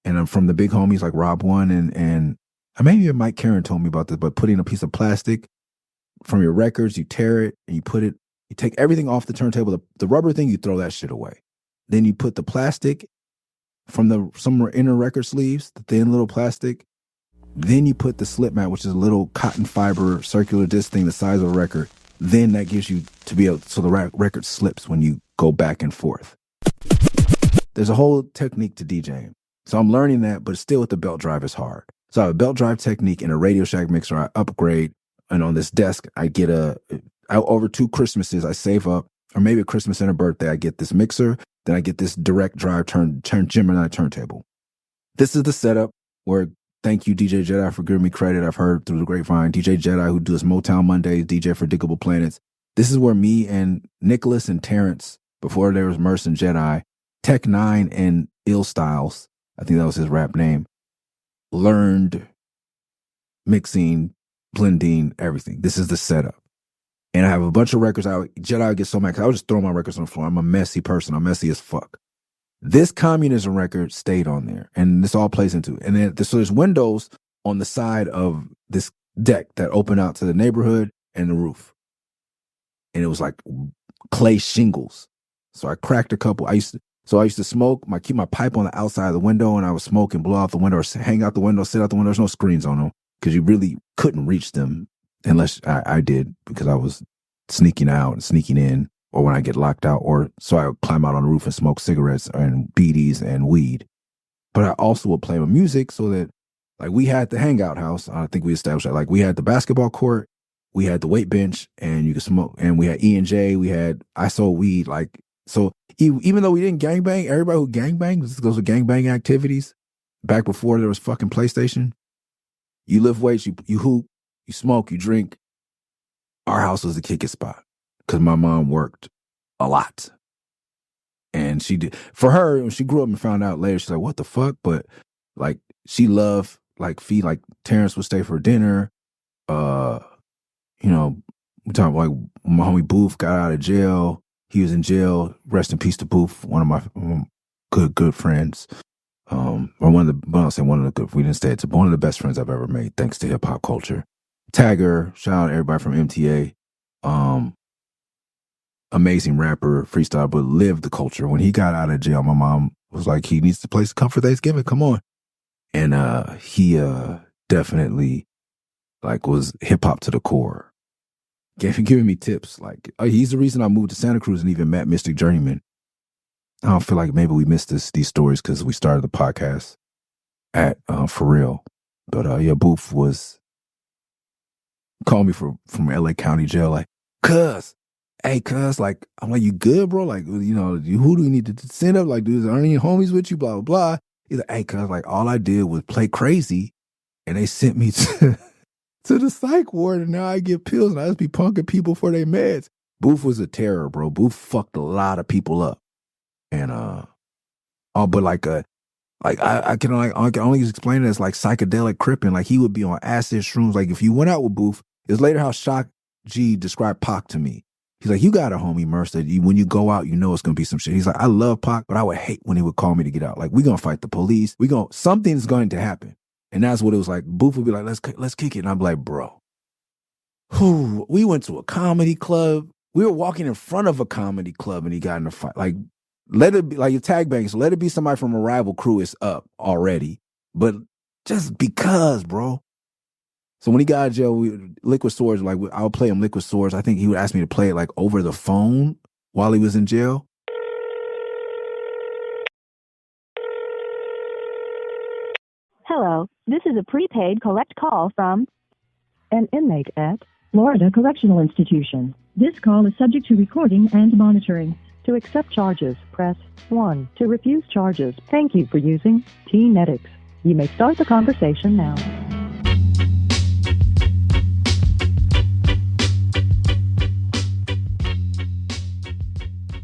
And I'm from the big homies like Rob One and maybe Mike Karen told me about this, but putting a piece of plastic from your records, you tear it and you take everything off the turntable. The rubber thing, you throw that shit away. Then you put the plastic from some inner record sleeves, the thin little plastic. Then you put the slip mat, which is a little cotton fiber circular disc thing the size of a record. Then that gives you to be able, so the record slips when you go back and forth. There's a whole technique to DJing. So I'm learning that, but still with the belt drive is hard. So I have a belt drive technique and a Radio Shack mixer. I upgrade, and on this desk, I get over 2 Christmases, I save up, or maybe a Christmas and a birthday, I get this mixer, then I get this direct drive turn Gemini turntable. This is the setup where, thank you, DJ Jedi, for giving me credit. I've heard through the grapevine, DJ Jedi, who does Motown Mondaze, DJ for Diggable Planets. This is where me and Nicholas and Terrence, before there was Murs and Jedi, Tech Nine and Ill Styles, I think that was his rap name, learned mixing, blending, everything. This is the setup. And I have a bunch of records. Jedi would get so mad, I would just throw my records on the floor. I'm a messy person. I'm messy as fuck. This communism record stayed on there, and this all plays into it. And then so there's windows on the side of this deck that open out to the neighborhood and the roof. And it was like clay shingles. So I cracked a couple. I used to smoke, keep my pipe on the outside of the window, and I would smoke and blow out the window or hang out the window, sit out the window. There's no screens on them because you really couldn't reach them unless I did, because I was sneaking out and sneaking in, or when I get locked out, or so I would climb out on the roof and smoke cigarettes and BDs and weed. But I also would play with music so that, like, we had the hangout house. I think we established that. Like, we had the basketball court, we had the weight bench, and you could smoke, and we had E&J, I sold weed, like, so even though we didn't gangbang, everybody who gangbanged, those were gangbang activities back before there was fucking PlayStation. You lift weights, you hoop, you smoke, you drink. Our house was the kick it spot because my mom worked a lot. And she did. For her, when she grew up and found out later, she's like, what the fuck? But, like, she loved, like, Terrence would stay for dinner. You know, we talking like my homie Booth got out of jail. He was in jail. Rest in peace to Booth, one of my good friends. Or one of the good, we didn't stay, it's one of the best friends I've ever made, thanks to hip hop culture. Tagger, shout out to everybody from MTA. Amazing rapper, freestyle, but lived the culture. When he got out of jail, my mom was like, he needs a place to come for Thanksgiving, come on. And he definitely, like, was hip hop to the core. Giving me tips. Like, he's the reason I moved to Santa Cruz and even met Mystic Journeyman. I don't feel like maybe we missed these stories because we started the podcast at For Real. But yeah, Booth called me from L.A. County Jail, like, cuz, like, I'm like, you good, bro? Like, you know, who do we need to send up? Like, dude, aren't any homies with you? Blah, blah, blah. He's like, hey, cuz, like, all I did was play crazy, and they sent me to the psych ward, and now I get pills, and I just be punking people for their meds. Booth was a terror, bro. Booth fucked a lot of people up. And but I can only explain it as like psychedelic cripping. Like, he would be on acid, shrooms. Like, if you went out with Booth, it's later how Shock G described Pac to me. He's like, you got a homie, Murs, that when you go out, you know it's gonna be some shit. He's like, I love Pac, but I would hate when he would call me to get out. Like, we gonna fight the police. Something's going to happen. And that's what it was like. Booth would be like, let's kick it. And I'm like, bro, we went to a comedy club. We were walking in front of a comedy club, and he got in a fight. Like, let it be like your tag bang. So let it be somebody from a rival crew is up already. But just because, bro. So when he got out of jail, Liquid Swords, like, I would play him Liquid Swords. I think he would ask me to play it like over the phone while he was in jail. Hello, this is a prepaid collect call from an inmate at Florida Correctional Institution. This call is subject to recording and monitoring. To accept charges, press 1. To refuse charges, thank you for using T-Netics. You may start the conversation now.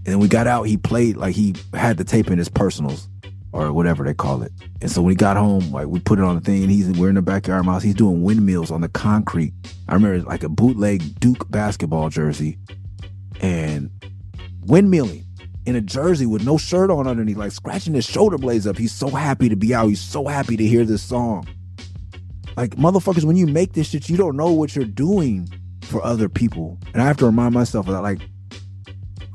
And then we got out, he played, like, he had the tape in his personals, or whatever they call it. And so when he got home, like, we put it on the thing, and we're in the backyard of my house. He's doing windmills on the concrete. I remember, like, a bootleg Duke basketball jersey, and windmilling in a jersey with no shirt on underneath, like, scratching his shoulder blades up. He's so happy to be out. He's so happy to hear this song. Like, motherfuckers, when you make this shit, you don't know what you're doing for other people. And I have to remind myself of that. Like,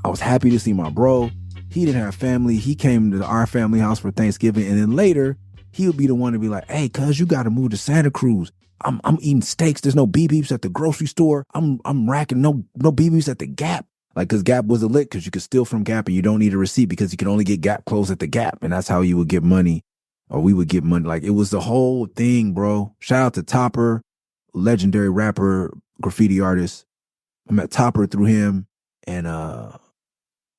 I was happy to see my bro. He didn't have family. He came to our family house for Thanksgiving. And then later, he would be the one to be like, hey, cuz, you got to move to Santa Cruz. I'm eating steaks. There's no BBs at the grocery store. I'm racking no BBs at the Gap. Like, because Gap was a lick, because you could steal from Gap and you don't need a receipt because you can only get Gap clothes at the Gap. And that's how you would get money, or we would get money. Like, it was the whole thing, bro. Shout out to Topper, legendary rapper, graffiti artist. I met Topper through him. And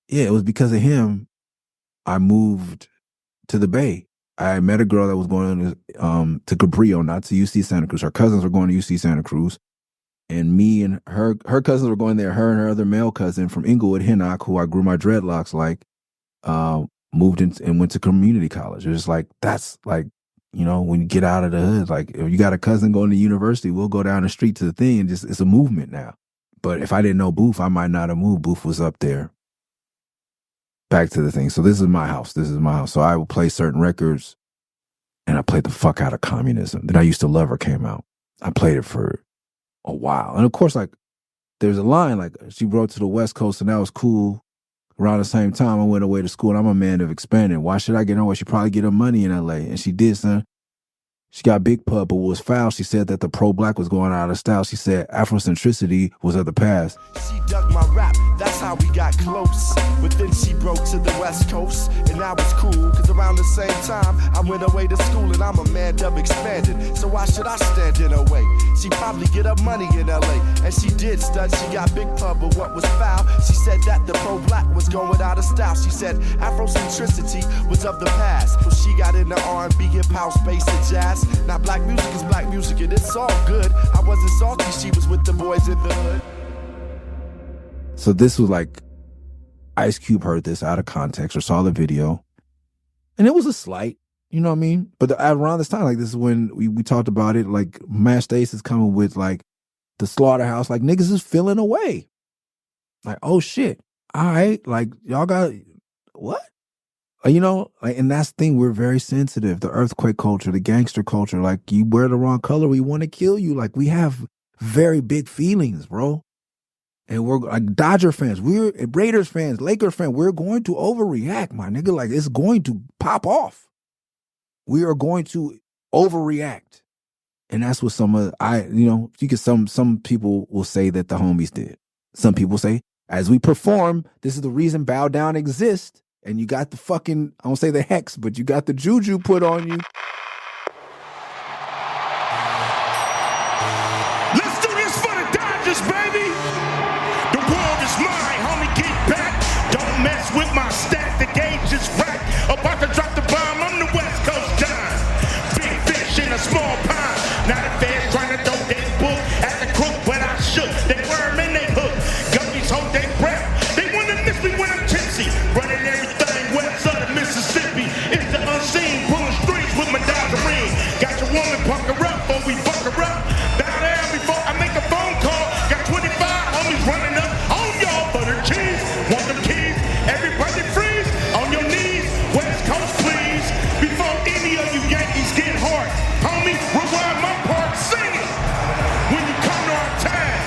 yeah, it was because of him I moved to the Bay. I met a girl that was going to Cabrillo, not to UC Santa Cruz. Her cousins were going to UC Santa Cruz. And me and her cousins were going there. Her and her other male cousin from Inglewood, Hinnock, who I grew my dreadlocks like, moved in and went to community college. It was like, that's like, you know, when you get out of the hood, like, if you got a cousin going to university, we'll go down the street to the thing, and just, it's a movement now. But if I didn't know Booth, I might not have moved. Booth was up there. Back to the thing. So this is my house. So I would play certain records, and I played the fuck out of Communism. Then I Used to Love H.E.R came out. I played it for a while. And of course, like, there's a line, like, she brought to the West Coast, and that was cool. Around the same time, I went away to school, and I'm a man of expanding. Why should I get her away? She probably get her money in L.A. And she did, son. She got big pub, but what was foul, she said that the pro-black was going out of style. She said Afrocentricity was of the past. She dug my rap, that's how we got close. But then she broke to the West Coast, and I was cool, cause around the same time, I went away to school, and I'm a man of expanded. So why should I stand in her way? She probably get her money in L.A., and she did stud, she got big pub, but what was foul? She said that the pro-black was going out of style. She said Afrocentricity was of the past. So she got into R&B, hip-hop, space, and jazz. Now black music is black music, and it's all good. I wasn't salty, she was with the boys in the hood. So this was like, Ice Cube heard this out of context or saw the video, and it was a slight, you know what I mean? But around this time, like, this is when we talked about it, like, Mash Ace is coming with, like, the Slaughterhouse, like, niggas is feeling away. Like, oh shit, all right, like, y'all got, what? You know, like, and that's the thing, we're very sensitive. The earthquake culture, the gangster culture, like, you wear the wrong color, we want to kill you. Like, we have very big feelings, bro. And we're like Dodger fans, we're Raiders fans, Lakers fans, we're going to overreact, my nigga. Like, it's going to pop off. We are going to overreact. And that's what some people will say that the homies did. Some people say, as we perform, this is the reason Bow Down exists. And you got the fucking, I won't say the hex, but you got the juju put on you. Let's do this for the Dodgers, baby. The world is mine, homie, get back. Don't mess with my stat, the gauge is right. About to drop the bomb, I'm the West Coast John. Big fish in a small pond. Now the feds trying to throw that book at the crook, but I shook. They worm and they hook. Guppies hold their breath. They want to miss me when I'm tipsy. Running everything west of the Mississippi. It's the unseen, pulling streets with my Dodger ring. Got your woman, punk her up before we fuck her up. Bow down before I make a phone call. Got 25 homies running up on y'all for the cheese. Want them keys? Everybody freeze on your knees. West Coast, please. Before any of you Yankees get hard, homie, rewind my part, sing it. When you come to our town,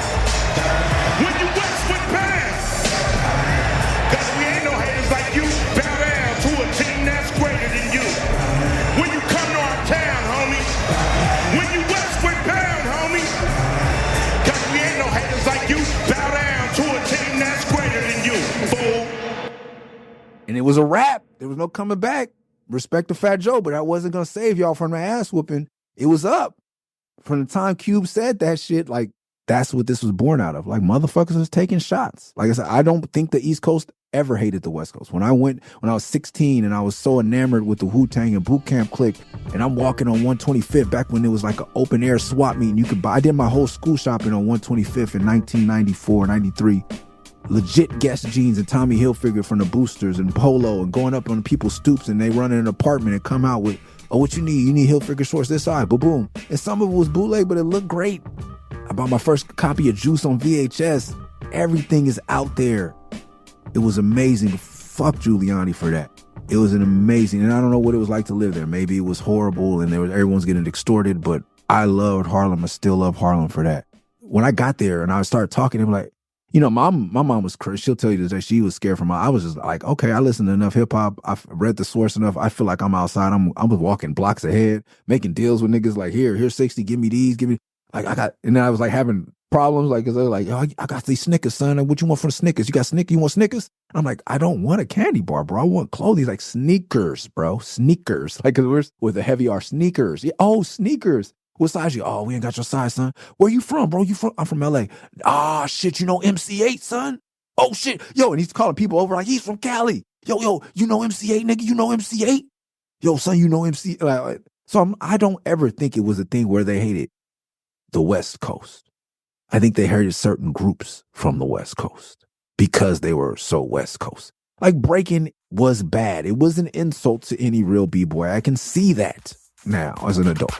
when you Westwood pass, cause we ain't no haters like you. Bow down to a team that's greater than you. When you come to our town, homie, when you Westwood pound, homie, cause we ain't no haters like you. Bow down to a team that's greater than you, fool. And it was a wrap. There was no coming back. Respect to Fat Joe, but I wasn't going to save y'all from my ass whooping. It was up. From the time Cube said that shit, like, that's what this was born out of. Like, motherfuckers was taking shots. Like I said, I don't think the East Coast ever hated the West Coast. When I was 16 and I was so enamored with the Wu-Tang and Boot Camp Clique, and I'm walking on 125th back when it was like an open air swap meet and you could buy, I did my whole school shopping on 125th in 1994, 93. Legit Guess jeans and Tommy Hilfiger from the Boosters and Polo, and going up on people's stoops and they run in an apartment and come out with, oh, what you need? You need Hilfiger shorts this size, boom, boom. And some of it was bootleg, but it looked great. I bought my first copy of Juice on VHS. Everything is out there. It was amazing. Fuck Giuliani for that. It was an amazing, and I don't know what it was like to live there. Maybe it was horrible and everyone's getting extorted, but I loved Harlem. I still love Harlem for that. When I got there and I started talking, they were like, you know, my mom was crazy. She'll tell you that she was scared from I was just like, okay, I listened to enough hip hop. I've read the source enough. I feel like I'm outside. I'm walking blocks ahead, making deals with niggas like, here's 60, give me these, give me, like and then I was like having problems, like, cause they're like, oh, I got these Snickers, son. Like, what you want from the Snickers? You got Snickers? You want Snickers? I'm like, I don't want a candy bar, bro. I want clothing. He's like, sneakers, bro. Sneakers. Like, cause we're with a heavy R, sneakers. Yeah, oh, sneakers. What size you? Oh, we ain't got your size, son. Where you from, bro? I'm from L.A. Ah, shit, you know MC8, son? Oh, shit. Yo, and he's calling people over like, he's from Cali. Yo, you know MC8, nigga? You know MC8? Yo, son, you know MC? So I don't ever think it was a thing where they hated the West Coast. I think they hated certain groups from the West Coast because they were so West Coast. Like breaking was bad. It was an insult to any real B-boy. I can see that now as an adult.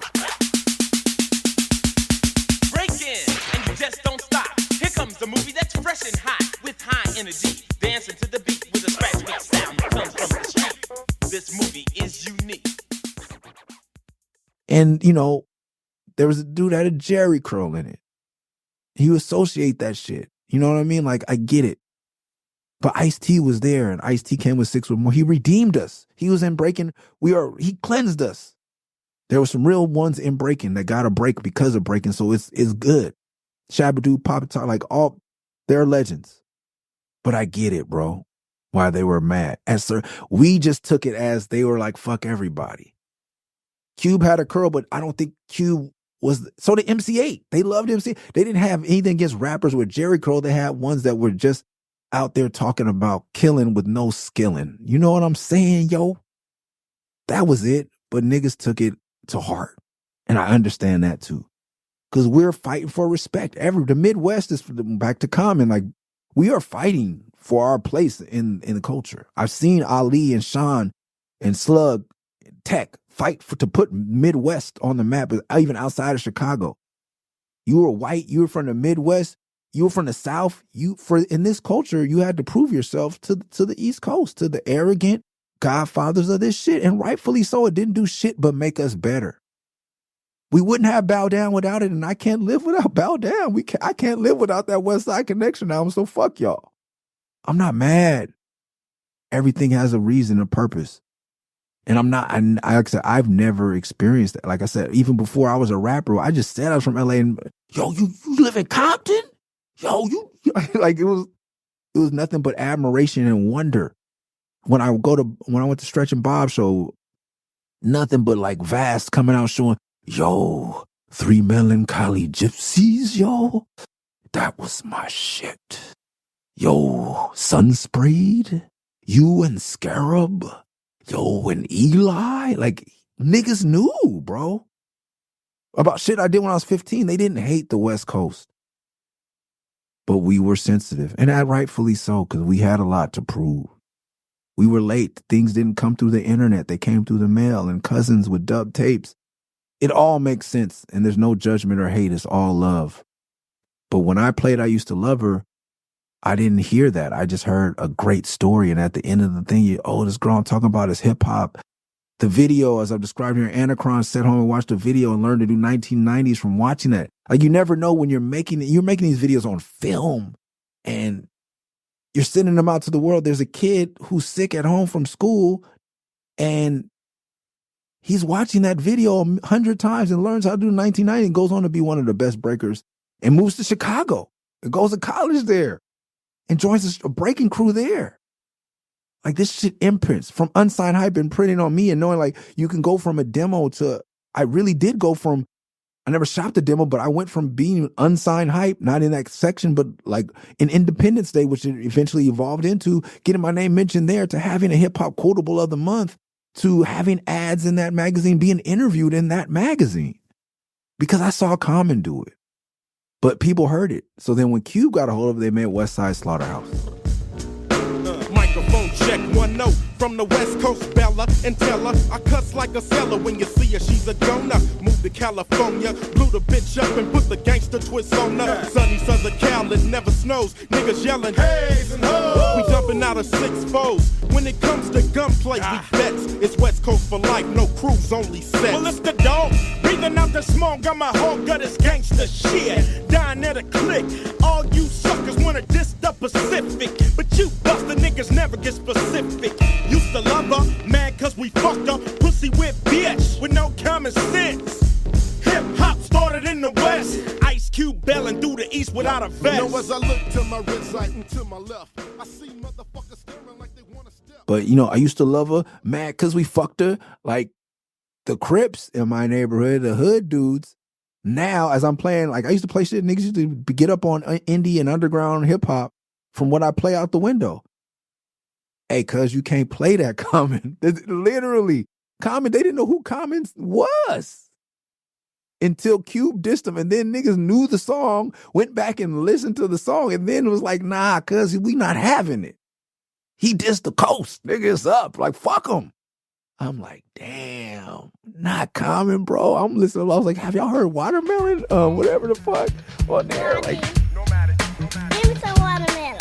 The movie that's fresh and hot with high energy, dancing to the beat with a scratch mix sound that comes from the street. This movie is unique. And, you know, there was a dude that had a Jerry curl in it. You associate that shit. You know what I mean? Like, I get it. But Ice-T was there, and Ice-T came with 6 with more. He redeemed us. He was in breaking. He cleansed us. There were some real ones in breaking that got a break because of breaking, so it's good. Shabba-Doo, Papa Top, like they're legends. But I get it, bro, why they were mad. We just took it as they were like, fuck everybody. Cube had a curl, but I don't think Cube was, so did MC8. They loved MC8. They didn't have anything against rappers with Jerry curl. They had ones that were just out there talking about killing with no skilling. You know what I'm saying, yo? That was it. But niggas took it to heart. And I understand that too. Because we're fighting for respect. The Midwest is back to common. Like, we are fighting for our place in the culture. I've seen Ali and Sean and Slug, Tech fight to put Midwest on the map, even outside of Chicago. You were white. You were from the Midwest. You were from the South. In this culture, you had to prove yourself to the East Coast, to the arrogant godfathers of this shit. And rightfully so. It didn't do shit but make us better. We wouldn't have Bow Down without it, and I can't live without Bow Down. I can't live without that West Side Connection album, so fuck y'all. I'm not mad. Everything has a reason, a purpose. And I'm not, like I said, I've never experienced that. Like I said, even before I was a rapper, I just said I was from L.A. and, yo, you live in Compton? Yo, you like it was nothing but admiration and wonder. When I went to Stretch and Bob show, nothing but like Vast coming out showing, yo, 3 Melancholy Gypsies, yo. That was my shit. Yo, Sunsprayed, you and Scarab, yo, and Eli. Like, niggas knew, bro. About shit I did when I was 15. They didn't hate the West Coast. But we were sensitive. And that rightfully so, because we had a lot to prove. We were late. Things didn't come through the internet. They came through the mail and cousins with dub tapes. It all makes sense, and there's no judgment or hate. It's all love. But when I played I Used to Love Her, I didn't hear that. I just heard a great story, and at the end of the thing, this girl I'm talking about is hip-hop. The video, as I've described here, Anacron sat home and watched the video and learned to do 1990s from watching that. Like, you never know when you're making these videos on film, and you're sending them out to the world. There's a kid who's sick at home from school, and he's watching that video 100 times and learns how to do 1990 and goes on to be one of the best breakers and moves to Chicago and goes to college there and joins a breaking crew there. Like, this shit imprints from Unsigned Hype and printing on me and knowing like you can go from a demo to, I really did go from, I never shopped a demo, but I went from being Unsigned Hype, not in that section, but like in Independence Day, which it eventually evolved into getting my name mentioned there, to having a hip hop quotable of the month, to having ads in that magazine, being interviewed in that magazine, because I saw Common do it. But people heard it. So then when Cube got a hold of it, they made West Side Slaughterhouse. Microphone check, 1 note from the West Coast, Bella, and tell her I cuss like a seller when you see her, she's a donor. Moved to California, blew the bitch up and put the gangster twist on her. Sunny Southern Cal, it never snows, niggas yelling, haze and ho. We jumping out out of 6 foes. When it comes to gunplay, we vets. It's West Coast for life, no crews, only sets. Well, it's the dog, breathing out the smoke. Got my whole gut is gangster shit. Dying at a click. All you suckers wanna diss the Pacific, but you buster niggas never get specific. Used to love her, mad cause we fucked her. Pussy with bitch with no common sense. Hip hop started in the West. Ice Cube bailing through the East without a vest. You know, as I look to my right and to my left, I see motherfuckers staring like they wanna step. But, you know, I used to love her, mad because we fucked her. Like, the Crips in my neighborhood, the hood dudes. Now, as I'm playing, like, I used to play shit, niggas used to get up on indie and underground hip-hop from what I play out the window. Hey, cuz you can't play that Common. Literally. Common, they didn't know who Common was until Cube dissed him, and then niggas knew the song, went back and listened to the song, and then was like, nah, cuz we not having it. He dissed the coast. Niggas up. Like, fuck him. I'm like, damn, not Common, bro. I'm listening. I was like, have y'all heard Watermelon? Whatever the fuck on there. Like, give me some watermelon.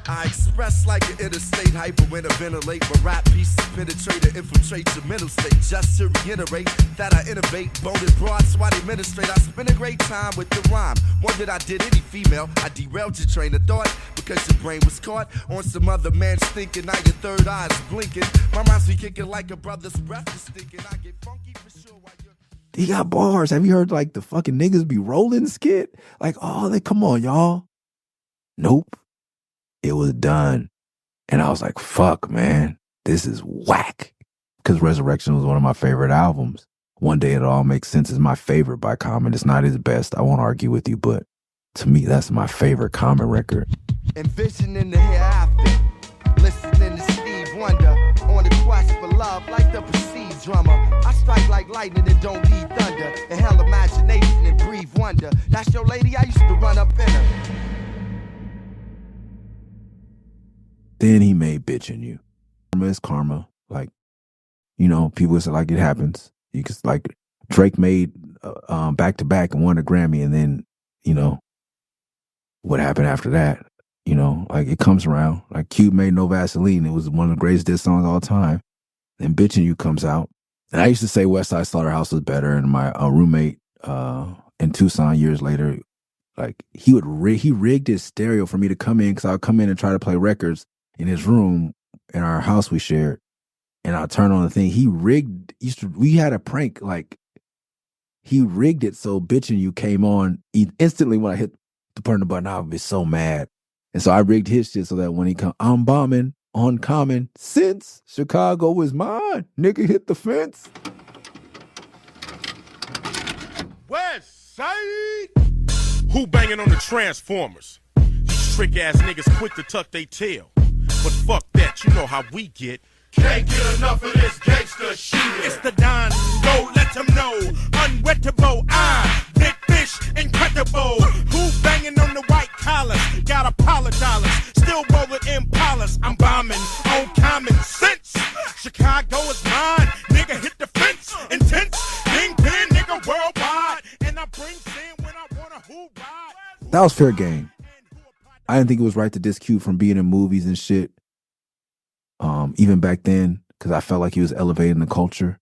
I express like an interstate hyperventilate, but rap pieces penetrate and infiltrate your mental state. Just to reiterate that I innovate, bolded broad, swat administrate. I spend a great time with the rhyme. More than I did any female. I derailed your train of thought because your brain was caught on some other man's thinking. Now your third eye is blinking. My rhymes be kicking like a brother's breath is stinking. I get funky for sure while you're... he got bars. Have you heard like the fucking niggas be rolling skit? Like, oh, they come on, y'all. Nope. It was done. And I was like, fuck, man, this is whack. Because Resurrection was one of my favorite albums. One Day It All Makes Sense is my favorite by Common. It's not his best. I won't argue with you, but to me, that's my favorite Common record. Envisioning the hereafter. Listening to Steve Wonder on the quest for love like the perceived drummer. I strike like lightning and don't need thunder. Inhale imagination and breathe wonder. That's your lady, I used to run up in her. Then he made Bitchin' You. Karma is karma. Like, you know, people say like it happens. You could like Drake made back to back and won a Grammy, and then, you know, what happened after that? You know, like it comes around. Like Cube made No Vaseline. It was one of the greatest diss songs of all time. Then Bitchin' You comes out. And I used to say West Side Slaughterhouse was better. And my roommate in Tucson years later, like he rigged his stereo for me to come in, because I would come in and try to play records in his room in our house we shared, and I'll turn on the thing. We had a prank, like he rigged it so Bitchin' You came on instantly when I hit the button. I would be so mad. And so I rigged his shit so that when he come, I'm bombing on Common since Chicago is mine. Nigga hit the fence. West Side. Who banging on the Transformers? These trick ass niggas quick to tuck they tail. But fuck that, you know how we get. Can't get enough of this gangster shit. It's the Don, go let them know. Unwettable, big fish, incredible. Who banging on the white collars? Got $1 still rolling Impalas. I'm bombing on Common Sense. Chicago is mine, nigga hit the fence. Intense, kingpin, nigga worldwide. And I bring sin when I wanna who ride. That was fair game. I didn't think it was right to diss Cube from being in movies and shit. Even back then, because I felt like he was elevating the culture.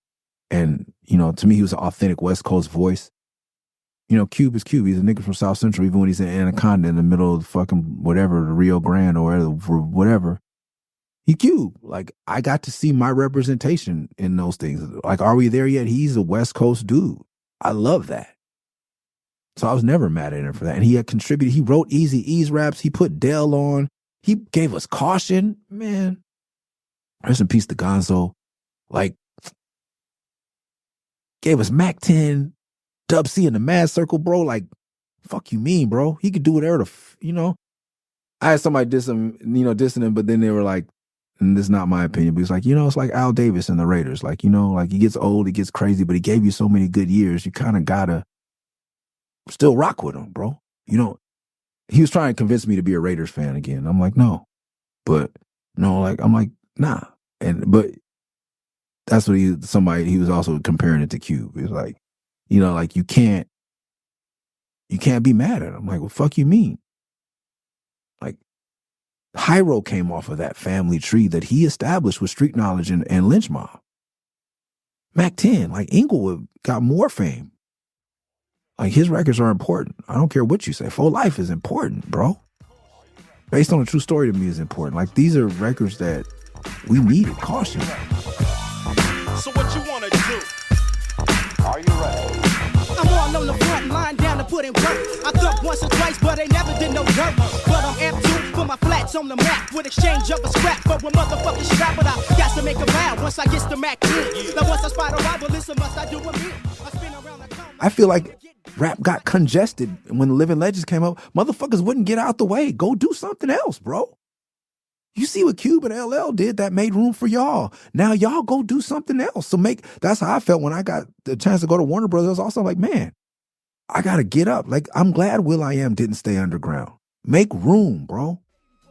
And, you know, to me, he was an authentic West Coast voice. You know, Cube is Cube. He's a nigga from South Central, even when he's in Anaconda in the middle of fucking whatever, the Rio Grande or whatever. He Cube. Like, I got to see my representation in those things. Like, are we there yet? He's a West Coast dude. I love that. So I was never mad at him for that. And he had contributed. He wrote Eazy-E's raps. He put Dell on. He gave us Caution. Man. Rest in peace to Gonzo. Like, gave us Mac 10, Dub C in the Mad Circle, bro. Like, fuck you mean, bro? He could do whatever you know. I had somebody dissing him, but then they were like, and this is not my opinion, but it's like, you know, it's like Al Davis and the Raiders. Like, you know, like he gets old, he gets crazy, but he gave you so many good years. You kind of gotta still rock with him, bro. You know, he was trying to convince me to be a Raiders fan again. I'm like, no. But no, like, I'm like, nah. But that's what he was also comparing it to Cube. It's like, you know, like you can't You can't be mad at him. I'm like, what fuck you mean? Like, H.E.R came off of that family tree that he established with Street Knowledge and Lynch Mob. Mac 10, like Inglewood got more fame. Like, his records are important. I don't care what you say. For Life is important, bro. Based on a True Story to me is important. Like, these are records that we needed. Caution. So what you want to do? Are you ready? I'm all on the front line down to put in work. I thought once or twice, but they never did no dirt. But I'm amped to put my flats on the map with exchange of a scrap for a motherfucking strap. But I got to make a vow once I get the Mac in. Now once I spot a rival, listen, must I do a me? I spin around the cone. I feel like rap got congested when the Living Legends came up. Motherfuckers wouldn't get out the way. Go do something else, bro. You see what Cube and LL did that made room for y'all. Now y'all go do something else. So that's how I felt when I got the chance to go to Warner Brothers. Also like, man, I got to get up. Like, I'm glad Will.i.am didn't stay underground. Make room, bro.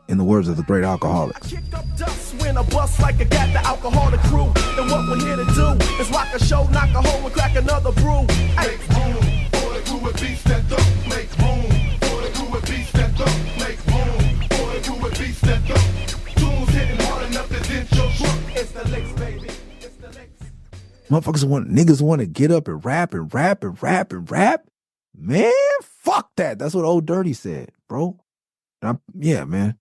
In the words of the great Alcoholics. I kick up dust when I bust like I got the alcoholic crew. And what we're here to do is rock a show, knock a hole, and crack another brew. Make room for the crew with beats that don't. Make room for the crew with beats that don't. Make room for the crew with beats that don't. It's the licks, baby. It's the licks. Niggas want to get up and rap and rap and rap and rap. Man, fuck that. That's what Old Dirty said, bro. Yeah, man.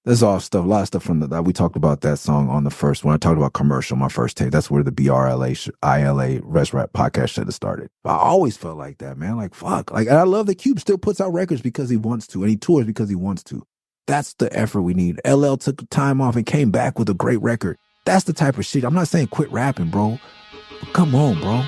There's all stuff, a lot of stuff from we talked about that song on the first one. I talked about Commercial, my first tape. That's where the BRLA Rest Rap podcast should have started. But I always felt like that, man. Like, fuck. Like, and I love that Cube still puts out records because he wants to, and he tours because he wants to. That's the effort we need. LL took time off and came back with a great record. That's the type of shit. I'm not saying quit rapping, bro. But come on, bro.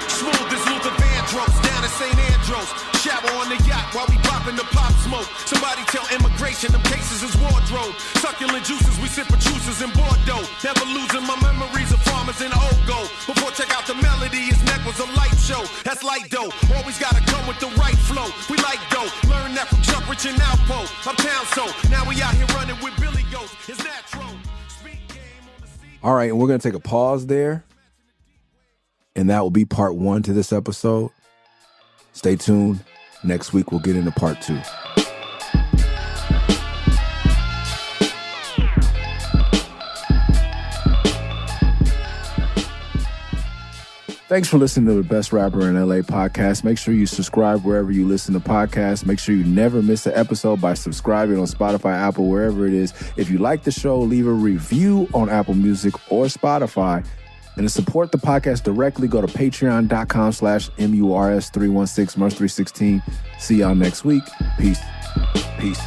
Smooth as Luther Vandross down at St. Andrews. Shower on the yacht while we popping the pop smoke. Somebody tell immigration them cases is wardrobe. Succulent juices, we sip juices in Bordeaux. Never losing my memories of farmers in Ogo. Before check out the melody, his neck was a light show. That's light dough. Always gotta come with the right flow. We like dough. Learn that from Chuck Rich and Alpo. Uptown so. Now we out here running with Billy Goats. It's natural. All right, and we're going to take a pause there. And that will be part 1 to this episode. Stay tuned. Next week, we'll get into part 2. Thanks for listening to the Best Rapper in L.A. podcast. Make sure you subscribe wherever you listen to podcasts. Make sure you never miss an episode by subscribing on Spotify, Apple, wherever it is. If you like the show, leave a review on Apple Music or Spotify. And to support the podcast directly, go to patreon.com/MURS316, Murs316. See y'all next week. Peace. Peace.